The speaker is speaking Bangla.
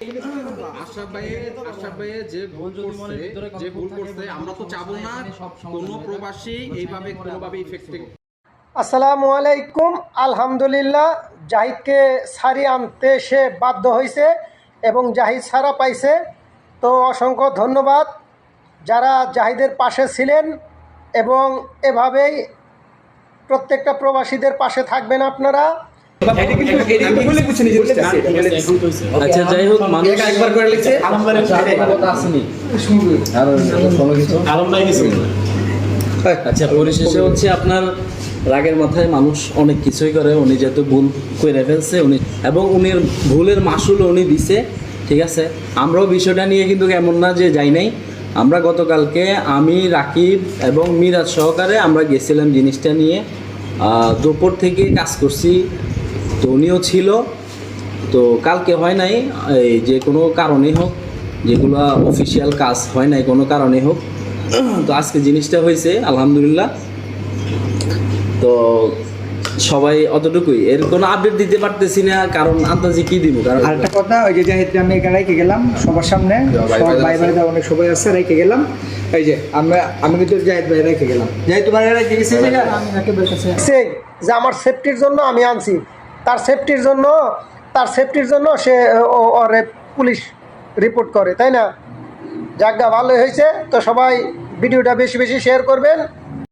আশরাফ ভাইয়ের যে ভুল করছে আমরা তো চাবো না কোনো প্রবাসী এইভাবে কোনোভাবে ইফেক্টেড। আসসালামু আলাইকুম। আলহামদুলিল্লাহ, জাহিদকে সারি আনতে সে বাধ্য হয়েছে এবং জাহিদ সারা পাইছে। তো অসংখ্য ধন্যবাদ যারা জাহিদের পাশে ছিলেন এবং এভাবেই প্রত্যেকটা প্রবাসীদের পাশে থাকবেন আপনারা। আচ্ছা, যাই হোক, মানুষ একবার করে লিখছে আচ্ছা, পরিশেষে হচ্ছে আপনার রাগের মাথায় মানুষ অনেক কিছুই করে। উনি যেহেতু ভুল করে ফেলছে উনি, এবং উনির ভুলের মাসুল উনি দিছে, ঠিক আছে। আমরাও বিষয়টা নিয়ে কিন্তু এমন না যে যাই নাই। আমরা গতকালকে আমি, রাকিব এবং মিরাজ সহকারে আমরা গেছিলাম জিনিসটা নিয়ে, দুপুর থেকে কাজ করছি। তো উনিও ছিল। তো কালকে হয় নাই, এই যে কোনো কারণেই হোক, যেগুলো অফিসিয়াল কাজ হয় নাই কোনো কারণেই হোক, তো আজকে জিনিসটা হয়েছে আলহামদুলিল্লাহ। তো সবাই অতটুকুই, এর কোনো আপডেট দিতে পারতেছি না, কারণ আন্দাজে কি দিব। কারণ আরেকটা কথা, ওই যে জাহিদকে আমি এখানে রেখে গেলাম সবার সামনে, সবার ভাই ভাইরা অনেক সবাই আছে, রেখে গেলাম। এই যে আমি কিন্তু জাহিদ ভাই রেখে গেলাম। জাহিদ তোমার রেখে গেছি সেই যে আমার সেফটির জন্য আমি আনছি, তার সেফটির জন্য সে ওরে পুলিশ রিপোর্ট করে, তাই না? যাজ্ঞা ভালোই হয়েছে। তো সবাই ভিডিওটা বেশি বেশি শেয়ার করবেন।